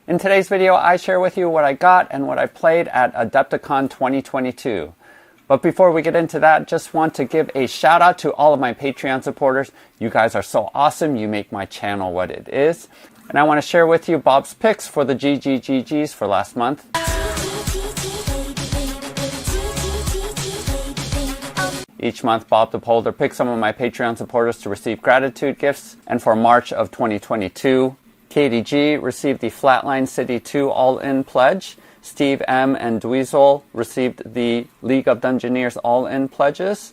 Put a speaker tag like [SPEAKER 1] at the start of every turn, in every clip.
[SPEAKER 1] In today's video, I share with you what I got and what I played at Adepticon 2022. But before we get into that, just want to give a shout out to all of my Patreon supporters. You guys are so awesome. You make my channel what it is. And I want to share with you Bob's picks for the GGGGs for last month. Each month, Bob the Polder picks some of my Patreon supporters to receive gratitude gifts. And for March of 2022, Katie G received the Flatline City 2 All-In Pledge. Steve M and Dweezil received the League of Dungeoneers All-In Pledges.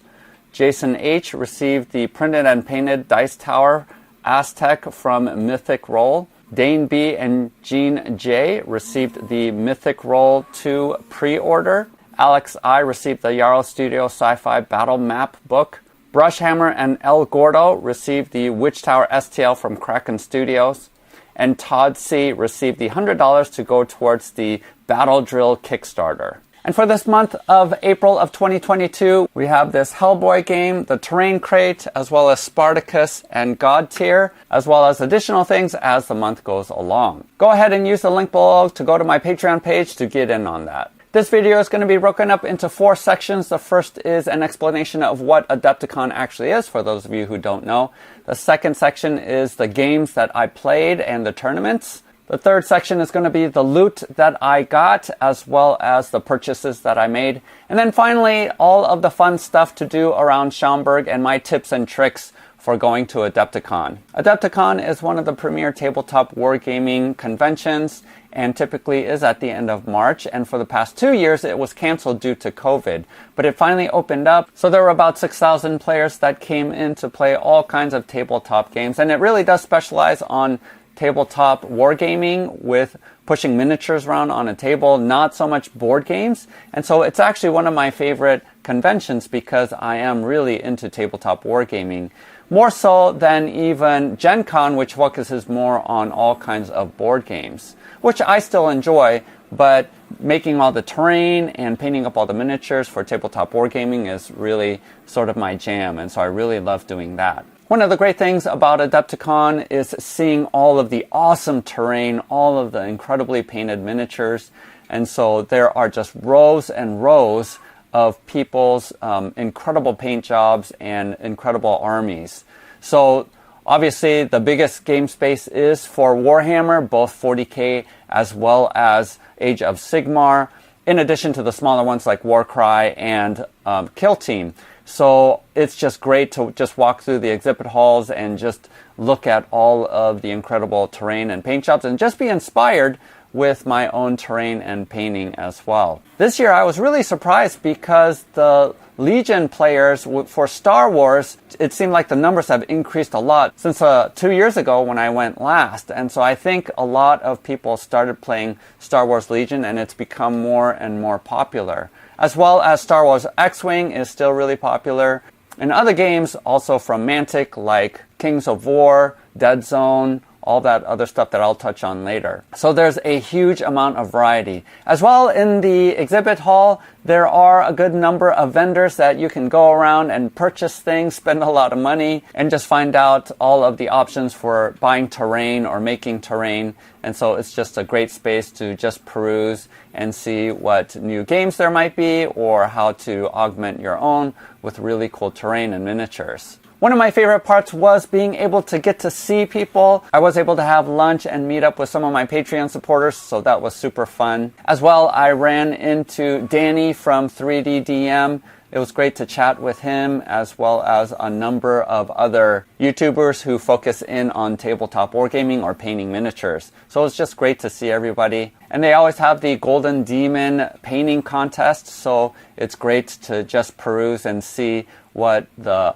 [SPEAKER 1] Jason H received the Printed and Painted Dice Tower Aztec from Mythic Roll. Dane B and Jean J received the Mythic Roll 2 pre-order. Alex I received the Yarrow Studio Sci-Fi Battle Map book. Brushhammer and El Gordo received the Witch Tower STL from Kraken Studios. And Todd C received the $100 to go towards the Battle Drill Kickstarter. And for this month of April of 2022, we have this Hellboy game, the Terrain Crate, as well as Spartacus and God Tier, as well as additional things as the month goes along. Go ahead and use the link below to go to my Patreon page to get in on that. This video is going to be broken up into 4 sections. The first is an explanation of what Adepticon actually is, for those of you who don't know. The second section is the games that I played and the tournaments. The third section is going to be the loot that I got, as well as the purchases that I made. And then finally, all of the fun stuff to do around Schaumburg and my tips and tricks for going to Adepticon. Adepticon is one of the premier tabletop wargaming conventions and typically is at the end of March. And for the past 2 years, it was canceled due to COVID. But it finally opened up. So there were about 6,000 players that came in to play all kinds of tabletop games. And it really does specialize on tabletop wargaming with pushing miniatures around on a table, not so much board games. And so it's actually one of my favorite conventions because I am really into tabletop wargaming. More so than even Gen Con, which focuses more on all kinds of board games, which I still enjoy, but making all the terrain and painting up all the miniatures for tabletop wargaming is really sort of my jam, and so I really love doing that. One of the great things about Adepticon is seeing all of the awesome terrain, all of the incredibly painted miniatures, and so there are just rows and rows of people's incredible paint jobs and incredible armies. So obviously the biggest game space is for Warhammer, both 40K as well as Age of Sigmar, in addition to the smaller ones like Warcry and Kill Team. So it's just great to just walk through the exhibit halls and just look at all of the incredible terrain and paint jobs and just be inspired with my own terrain and painting as well. This year I was really surprised because the Legion players for Star Wars, it seemed like the numbers have increased a lot since 2 years ago when I went last. And so I think a lot of people started playing Star Wars Legion and it's become more and more popular. As well as Star Wars X-Wing is still really popular. And other games also from Mantic like Kings of War, Deadzone, all that other stuff that I'll touch on later. So there's a huge amount of variety. As well, in the exhibit hall, there are a good number of vendors that you can go around and purchase things, spend a lot of money, and just find out all of the options for buying terrain or making terrain. And so it's just a great space to just peruse and see what new games there might be or how to augment your own with really cool terrain and miniatures. One of my favorite parts was being able to get to see people. I was able to have lunch and meet up with some of my Patreon supporters, so that was super fun. As well, I ran into Danny from 3D DM. It was great to chat with him, as well as a number of other YouTubers who focus in on tabletop wargaming or painting miniatures. So it was just great to see everybody. And they always have the Golden Demon painting contest, so it's great to just peruse and see what the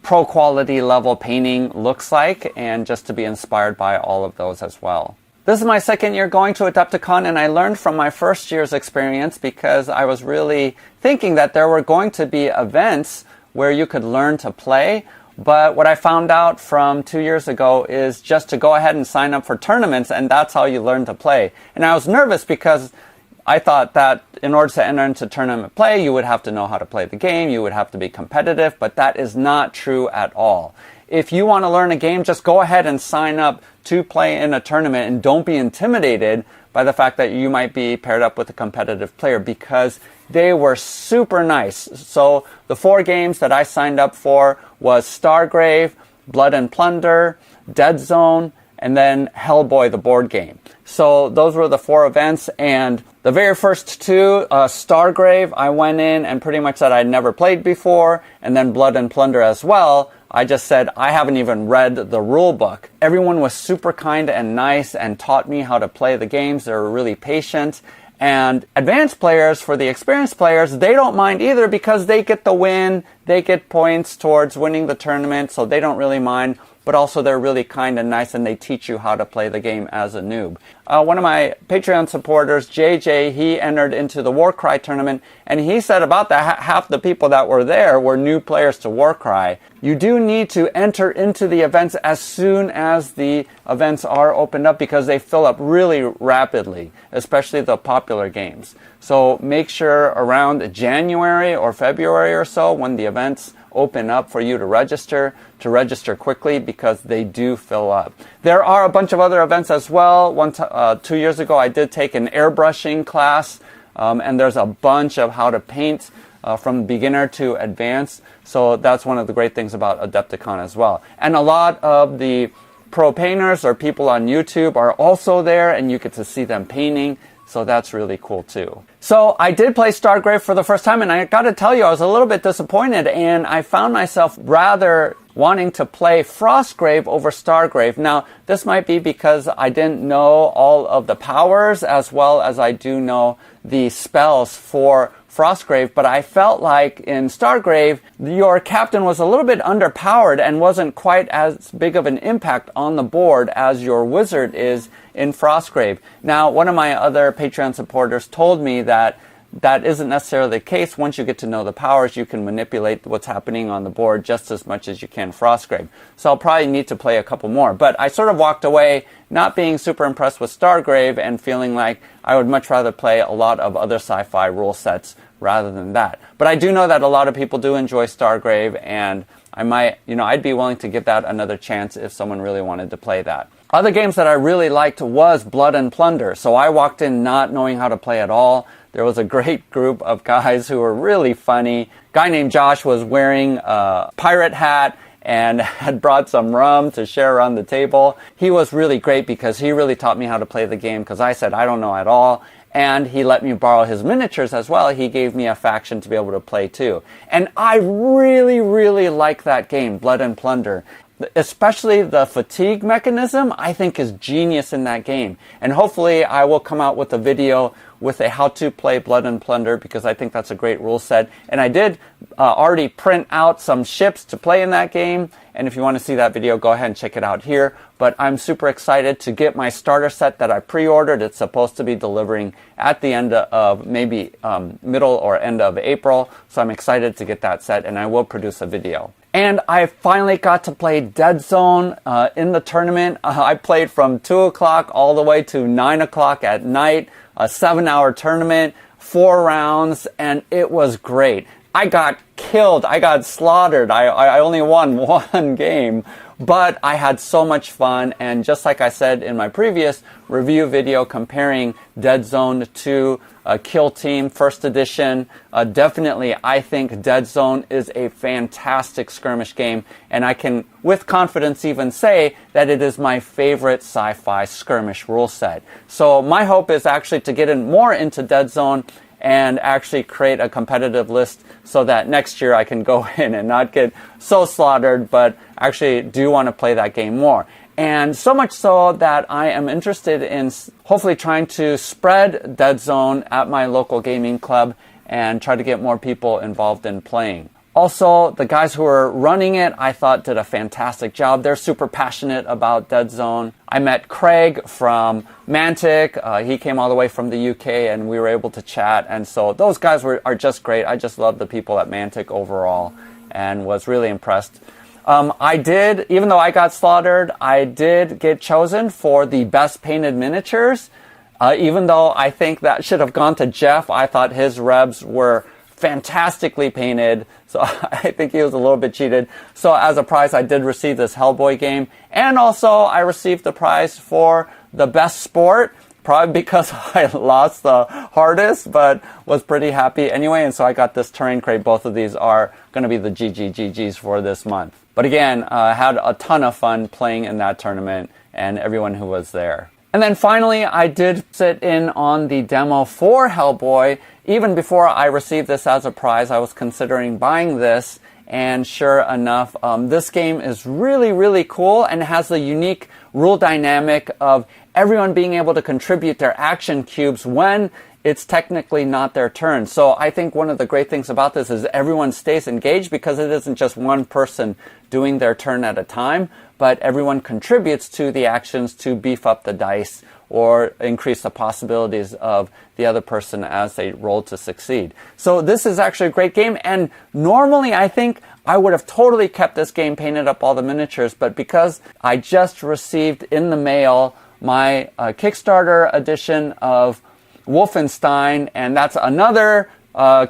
[SPEAKER 1] pro quality level painting looks like and just to be inspired by all of those as well. This is my second year going to Adepticon and I learned from my first year's experience because I was really thinking that there were going to be events where you could learn to play. But what I found out from 2 years ago is just to go ahead and sign up for tournaments and that's how you learn to play. And I was nervous because I thought that in order to enter into tournament play, you would have to know how to play the game, you would have to be competitive, but that is not true at all. If you want to learn a game, just go ahead and sign up to play in a tournament, and don't be intimidated by the fact that you might be paired up with a competitive player, because they were super nice. So the 4 games that I signed up for was Stargrave, Blood and Plunder, Deadzone, and then Hellboy, the board game. So those were the 4 events, and the very first 2, Stargrave, I went in and pretty much said I'd never played before, and then Blood and Plunder as well. I just said I haven't even read the rule book. Everyone was super kind and nice and taught me how to play the games. They were really patient. And advanced players, for the experienced players, they don't mind either, because they get the win, they get points towards winning the tournament, so they don't really mind. But also they're really kind and nice, and they teach you how to play the game as a noob. One of my Patreon supporters, JJ, he entered into the Warcry tournament, and he said about that half the people that were there were new players to Warcry. You do need to enter into the events as soon as the events are opened up, because they fill up really rapidly, especially the popular games. So make sure around January or February or so, when the events open up for you to register quickly, because they do fill up. There are a bunch of other events as well. 2 years ago, I did take an airbrushing class, and there's a bunch of how to paint from beginner to advanced. So that's one of the great things about Adepticon as well. And a lot of the pro painters or people on YouTube are also there, and you get to see them painting. So that's really cool too. So I did play Stargrave for the first time, and I got to tell you, I was a little bit disappointed, and I found myself rather wanting to play Frostgrave over Stargrave. Now, this might be because I didn't know all of the powers as well as I do know the spells for Frostgrave, but I felt like in Stargrave, your captain was a little bit underpowered and wasn't quite as big of an impact on the board as your wizard is in Frostgrave. Now, one of my other Patreon supporters told me that that isn't necessarily the case. Once you get to know the powers, you can manipulate what's happening on the board just as much as you can Frostgrave. So I'll probably need to play a couple more. But I sort of walked away not being super impressed with Stargrave and feeling like I would much rather play a lot of other sci-fi rule sets rather than that. But I do know that a lot of people do enjoy Stargrave, and I might, I'd be willing to give that another chance if someone really wanted to play that. Other games that I really liked was Blood and Plunder. So I walked in not knowing how to play at all. There was a great group of guys who were really funny. A guy named Josh was wearing a pirate hat and had brought some rum to share around the table. He was really great because he really taught me how to play the game, because I said I don't know at all. And he let me borrow his miniatures as well. He gave me a faction to be able to play too. And I really, really like that game, Blood and Plunder. Especially the fatigue mechanism, I think is genius in that game. And hopefully I will come out with a video with a how to play Blood and Plunder, because I think that's a great rule set. And I did already print out some ships to play in that game. And if you want to see that video, go ahead and check it out here. But I'm super excited to get my starter set that I pre-ordered. It's supposed to be delivering at the end of maybe middle or end of April. So I'm excited to get that set, and I will produce a video. And I finally got to play Deadzone in the tournament. I played from 2 o'clock all the way to 9 o'clock at night, a 7-hour tournament, 4 rounds, and it was great. I got killed. I got slaughtered. I only won 1 game, but I had so much fun. And just like I said in my previous review video comparing Deadzone to Kill Team First Edition, definitely I think Deadzone is a fantastic skirmish game, and I can with confidence even say that it is my favorite sci-fi skirmish rule set. So my hope is actually to get in more into Deadzone and actually create a competitive list so that next year I can go in and not get so slaughtered, but actually do want to play that game more. And so much so that I am interested in hopefully trying to spread Deadzone at my local gaming club and try to get more people involved in playing. Also, the guys who are running it, I thought did a fantastic job. They're super passionate about Deadzone. I met Craig from Mantic. He came all the way from the UK, and we were able to chat. And so those guys are just great. I just love the people at Mantic overall and was really impressed. I did, even though I got slaughtered, I did get chosen for the best painted miniatures. Even though I think that should have gone to Jeff, I thought his rebs were fantastically painted. So I think he was a little bit cheated. So as a prize, I did receive this Hellboy game. And also I received the prize for the best sport, probably because I lost the hardest, but was pretty happy anyway. And so I got this terrain crate. Both of these are going to be the GGGGs for this month. But again, I had a ton of fun playing in that tournament and everyone who was there. And then finally, I did sit in on the demo for Hellboy. Even before I received this as a prize, I was considering buying this. And sure enough, this game is really, really cool and has the unique rule dynamic of everyone being able to contribute their action cubes when it's technically not their turn. So I think one of the great things about this is everyone stays engaged because it isn't just one person doing their turn at a time, but everyone contributes to the actions to beef up the dice or increase the possibilities of the other person as they roll to succeed. So this is actually a great game, and normally I think I would have totally kept this game, painted up all the miniatures, but because I just received in the mail my Kickstarter edition of Wolfenstein, and that's another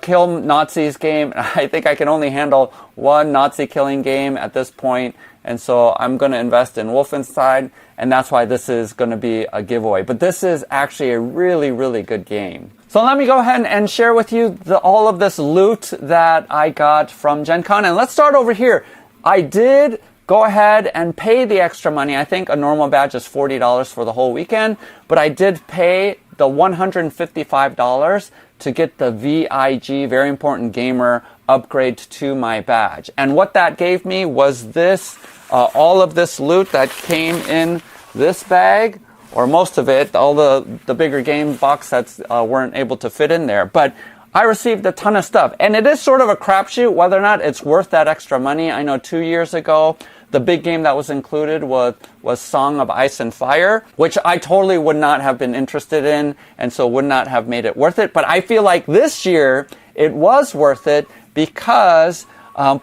[SPEAKER 1] kill Nazis game. I think I can only handle one Nazi killing game at this point, and so I'm going to invest in Wolfenstein, and that's why this is going to be a giveaway. But this is actually a really, really good game. So let me go ahead and share with you all of this loot that I got from Gen Con. And let's start over here. I did go ahead and pay the extra money. I think a normal badge is $40 for the whole weekend, but I did pay the $155 to get the VIG, Very Important Gamer, upgrade to my badge. And what that gave me was this, all of this loot that came in this bag, or most of it, all the bigger game box sets weren't able to fit in there. But I received a ton of stuff. And it is sort of a crapshoot whether or not it's worth that extra money. I know 2 years ago, the big game that was included was Song of Ice and Fire, which I totally would not have been interested in, and so would not have made it worth it. But I feel like this year it was worth it because,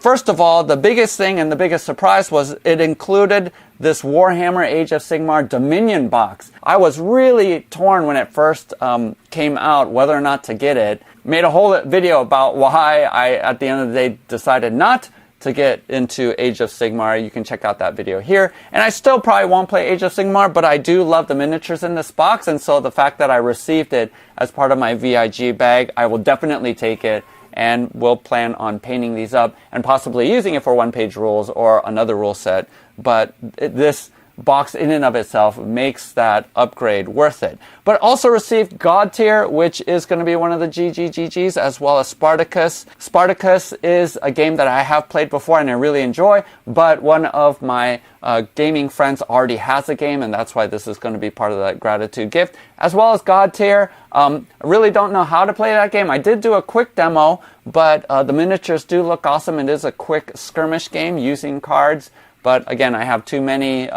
[SPEAKER 1] first of all, the biggest thing and the biggest surprise was it included this Warhammer Age of Sigmar Dominion box. I was really torn when it first came out whether or not to get it. Made a whole video about why I, at the end of the day, decided not to get into Age of Sigmar. You can check out that video here. And I still probably won't play Age of Sigmar, but I do love the miniatures in this box. And so the fact that I received it as part of my VIG bag, I will definitely take it and will plan on painting these up and possibly using it for one-page rules or another rule set. But this box in and of itself makes that upgrade worth it. But also received God Tier, which is going to be one of the GGGGs, as well as Spartacus. Spartacus is a game that I have played before and I really enjoy, but one of my gaming friends already has a game, and that's why this is going to be part of that gratitude gift, as well as God Tier. I really don't know how to play that game. I did do a quick demo, but the miniatures do look awesome. It is a quick skirmish game using cards. But again, I have too many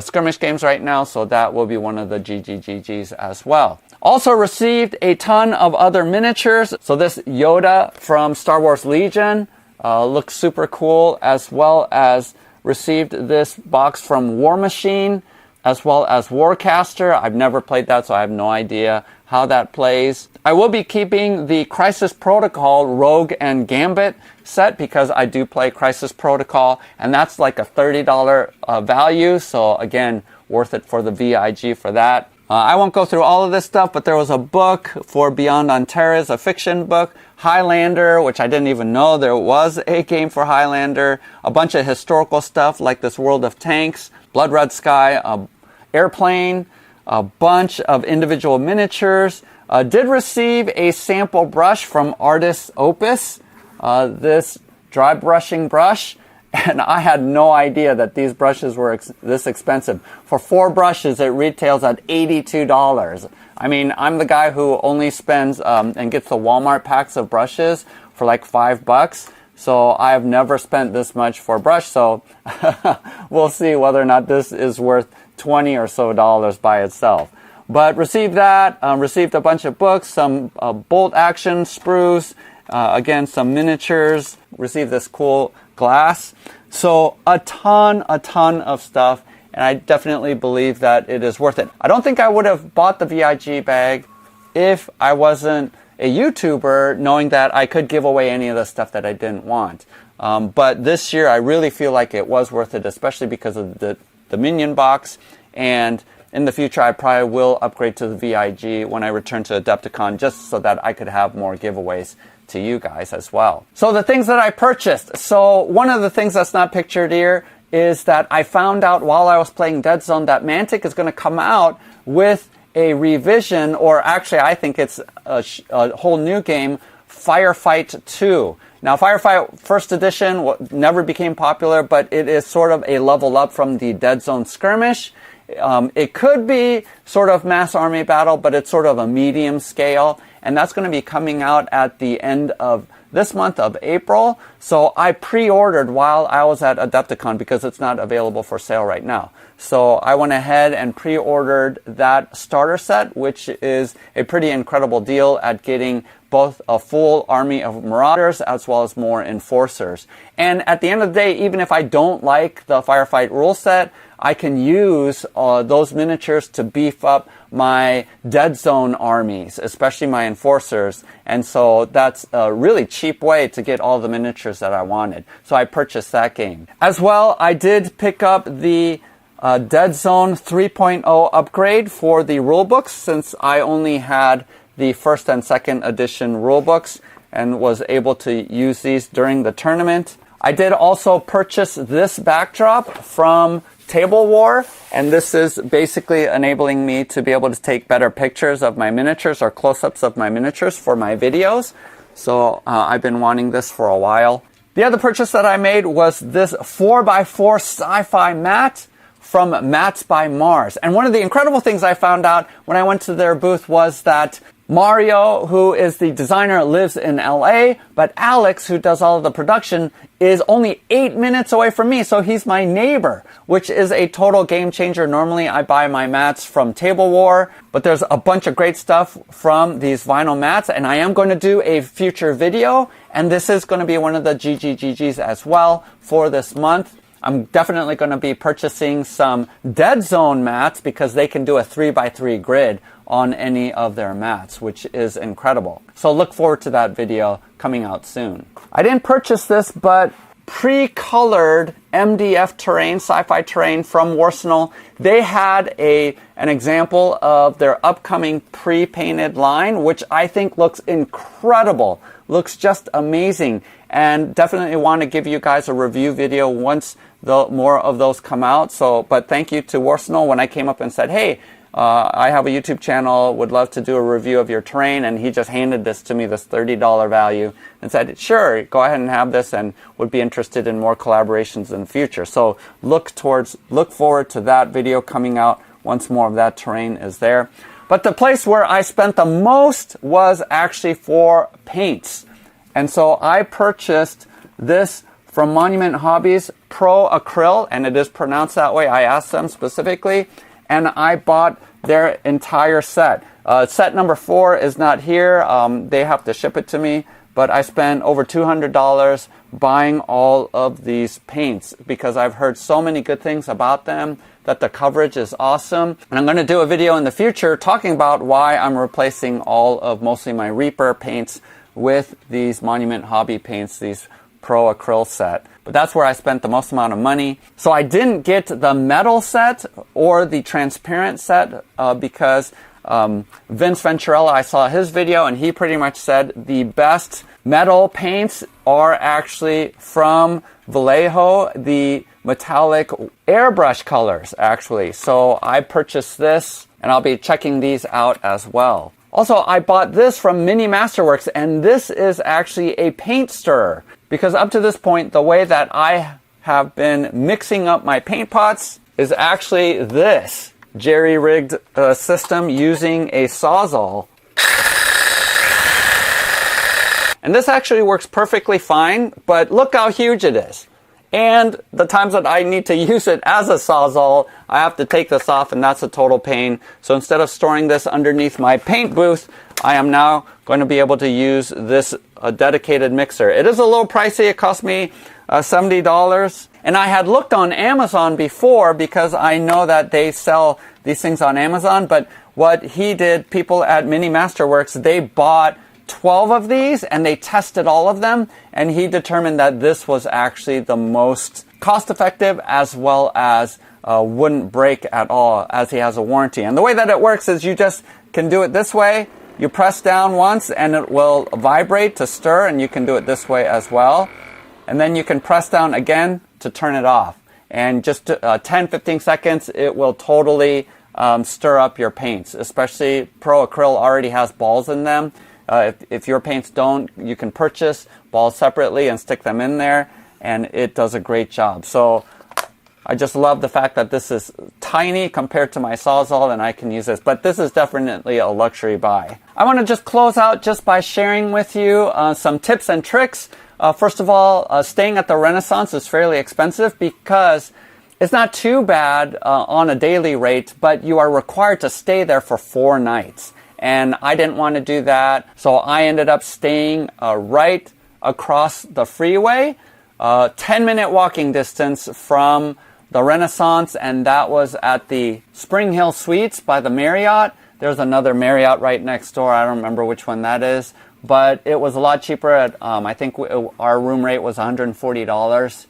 [SPEAKER 1] skirmish games right now, so that will be one of the GGGGs as well. Also received a ton of other miniatures. So this Yoda from Star Wars Legion looks super cool, as well as received this box from War Machine, as well as Warcaster. I've never played that, so I have no idea how that plays. I will be keeping the Crisis Protocol Rogue and Gambit set because I do play Crisis Protocol, and that's like a $30 value. So again, worth it for the VIG for that. I won't go through all of this stuff, but there was a book for Beyond Antares, a fiction book, Highlander, which I didn't even know there was a game for Highlander, a bunch of historical stuff like this World of Tanks, Blood Red Sky, Airplane, a bunch of individual miniatures. Did receive a sample brush from Artist Opus, this dry brushing brush, and I had no idea that these brushes were this expensive. For 4 brushes, it retails at $82. I mean, I'm the guy who only spends and gets the Walmart packs of brushes for like $5. So I have never spent this much for a brush, so we'll see whether or not this is worth $20 or so by itself. But received that, received a bunch of books, some bolt action sprues, again, some miniatures, received this cool glass. So a ton of stuff, and I definitely believe that it is worth it. I don't think I would have bought the VIG bag if I wasn't a YouTuber, knowing that I could give away any of the stuff that I didn't want. But this year, I really feel like it was worth it, especially because of the Minion box. And in the future, I probably will upgrade to the VIG when I return to Adepticon, just so that I could have more giveaways to you guys as well. So the things that I purchased. So one of the things that's not pictured here is that I found out while I was playing Deadzone that Mantic is going to come out with a revision, or actually I think it's a whole new game, Firefight 2. Now, Firefight First Edition never became popular, but it is sort of a level up from the Deadzone Skirmish. It could be sort of mass army battle, but it's sort of a medium scale, and that's going to be coming out at the end of this month of April. So I pre-ordered while I was at Adepticon because it's not available for sale right now. So I went ahead and pre-ordered that starter set, which is a pretty incredible deal at getting both a full army of Marauders as well as more Enforcers. And at the end of the day, even if I don't like the Firefight rule set, I can use those miniatures to beef up my Deadzone armies, especially my Enforcers. And so that's a really cheap way to get all the miniatures that I wanted. So I purchased that game. As well, I did pick up the Deadzone 3.0 upgrade for the rulebooks, since I only had the first and second edition rulebooks and was able to use these during the tournament. I did also purchase this backdrop from Table War, and this is basically enabling me to be able to take better pictures of my miniatures or close-ups of my miniatures for my videos. So I've been wanting this for a while. The other purchase that I made was this 4x4 sci-fi mat from Mats by Mars. And one of the incredible things I found out when I went to their booth was that Mario, who is the designer, lives in LA, but Alex, who does all of the production, is only 8 minutes away from me, so he's my neighbor, which is a total game changer. Normally I buy my mats from Table War, but there's a bunch of great stuff from these vinyl mats, and I am going to do a future video, and this is going to be one of the GGGGs as well for this month. I'm definitely going to be purchasing some Deadzone mats because they can do a 3x3 grid on any of their mats, which is incredible. So look forward to that video coming out soon. I didn't purchase this, but pre-colored MDF terrain, sci-fi terrain from Warsenal, they had an example of their upcoming pre-painted line, which I think looks incredible. Looks just amazing, and definitely want to give you guys a review video once more of those come out. So, but thank you to Warsenal when I came up and said, hey, I have a YouTube channel, would love to do a review of your terrain, and he just handed this to me, this $30 value, and said, sure, go ahead and have this, and would be interested in more collaborations in the future. So look forward to that video coming out once more of that terrain is there. But the place where I spent the most was actually for paints. And so I purchased this from Monument Hobbies Pro Acryl, and it is pronounced that way. I asked them specifically, and I bought their entire set. Set number 4 is not here. They have to ship it to me, but I spent over $200 buying all of these paints because I've heard so many good things about them, that the coverage is awesome. And I'm going to do a video in the future talking about why I'm replacing all of mostly my Reaper paints with these Monument Hobby paints, these Pro Acryl set. But that's where I spent the most amount of money. So I didn't get the metal set or the transparent set because Vince Venturella, I saw his video and he pretty much said the best metal paints are actually from Vallejo, the metallic airbrush colors actually. So I purchased this and I'll be checking these out as well. Also, I bought this from Mini Masterworks, and this is actually a paint stirrer. Because up to this point, the way that I have been mixing up my paint pots is actually this jerry-rigged system using a Sawzall. And this actually works perfectly fine, but look how huge it is. And the times that I need to use it as a Sawzall, I have to take this off, and that's a total pain. So instead of storing this underneath my paint booth, I am now going to be able to use this dedicated mixer. It is a little pricey. It cost me $70. And I had looked on Amazon before because I know that they sell these things on Amazon. But what he did, people at Mini Masterworks, they bought 12 of these, and they tested all of them, and he determined that this was actually the most cost-effective, as well as wouldn't break at all, as he has a warranty. And the way that it works is you just can do it this way. You press down once and it will vibrate to stir, and you can do it this way as well. And then you can press down again to turn it off. And just 10-15 seconds, it will totally stir up your paints. Especially Pro Acryl already has balls in them. If your paints don't, you can purchase balls separately and stick them in there, and it does a great job. So I just love the fact that this is tiny compared to my Sawzall, and I can use this. But this is definitely a luxury buy. I want to just close out just by sharing with you some tips and tricks. First of all, staying at the Renaissance is fairly expensive because it's not too bad on a daily rate, but you are required to stay there for 4 nights. And I didn't want to do that, so I ended up staying right across the freeway, 10-minute walking distance from the Renaissance, and that was at the Spring Hill Suites by the Marriott. There's another Marriott right next door. I don't remember which one that is, but it was a lot cheaper. At I think our room rate was $140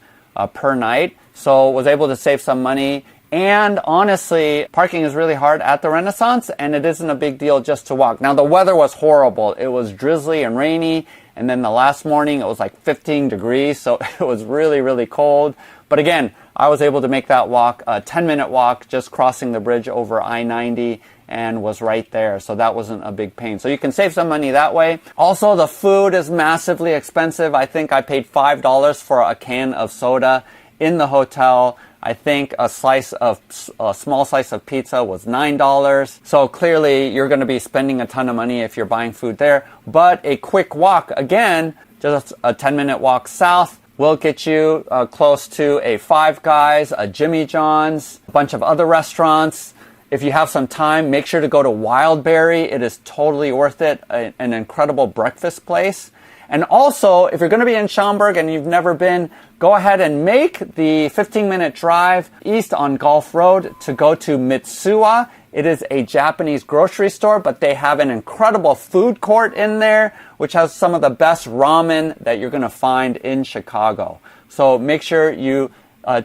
[SPEAKER 1] per night, so was able to save some money. And honestly, parking is really hard at the Renaissance, and it isn't a big deal just to walk. Now, the weather was horrible. It was drizzly and rainy, and then the last morning it was like 15 degrees, so it was really, really cold. But again, I was able to make that walk, a 10-minute walk, just crossing the bridge over I-90, and was right there. So that wasn't a big pain. So you can save some money that way. Also, the food is massively expensive. I think I paid $5 for a can of soda in the hotel. I think a small slice of pizza was $9. So clearly you're going to be spending a ton of money if you're buying food there. But a quick walk, again, just a 10-minute walk south, will get you close to a Five Guys, a Jimmy John's, a bunch of other restaurants. If you have some time, make sure to go to Wildberry. It is totally worth it. An incredible breakfast place. And also, if you're going to be in Schaumburg and you've never been, go ahead and make the 15-minute drive east on Gulf Road to go to Mitsuwa. It is a Japanese grocery store, but they have an incredible food court in there, which has some of the best ramen that you're going to find in Chicago. So make sure you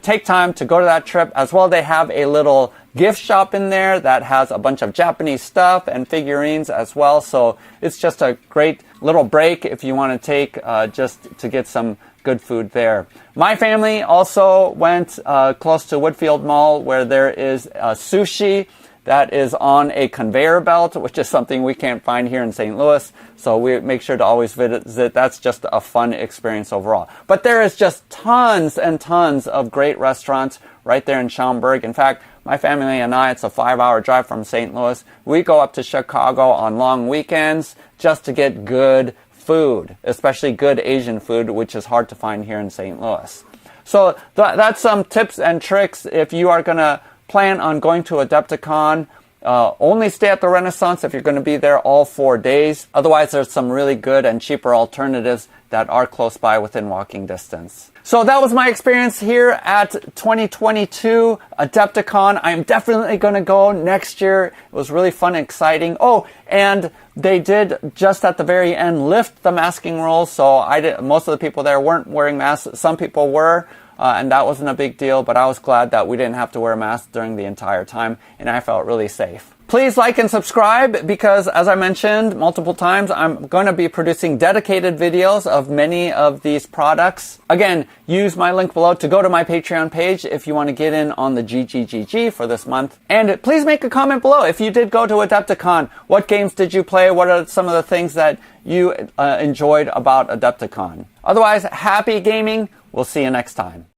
[SPEAKER 1] take time to go to that trip. As well, they have a little gift shop in there that has a bunch of Japanese stuff and figurines as well. So it's just a great little break if you want to take just to get some good food there. My family also went close to Woodfield Mall, where there is sushi that is on a conveyor belt, which is something we can't find here in St. Louis. So we make sure to always visit. That's just a fun experience overall. But there is just tons and tons of great restaurants right there in Schaumburg. In fact, my family and I, it's a 5-hour drive from St. Louis. We go up to Chicago on long weekends just to get good food, especially good Asian food, which is hard to find here in St. Louis. So that's some tips and tricks if you are going to plan on going to Adepticon. Only stay at the Renaissance if you're going to be there all 4 days. Otherwise, there's some really good and cheaper alternatives that are close by within walking distance. So that was my experience here at 2022 Adepticon. I'm definitely going to go next year. It was really fun and exciting. Oh, and they did just at the very end lift the masking rules. So most of the people there weren't wearing masks. Some people were. And that wasn't a big deal, but I was glad that we didn't have to wear masks during the entire time, and I felt really safe. Please like and subscribe because, as I mentioned multiple times, I'm going to be producing dedicated videos of many of these products. Again, use my link below to go to my Patreon page if you want to get in on the GGGG for this month. And please make a comment below if you did go to Adepticon. What games did you play? What are some of the things that you enjoyed about Adepticon? Otherwise, happy gaming. We'll see you next time.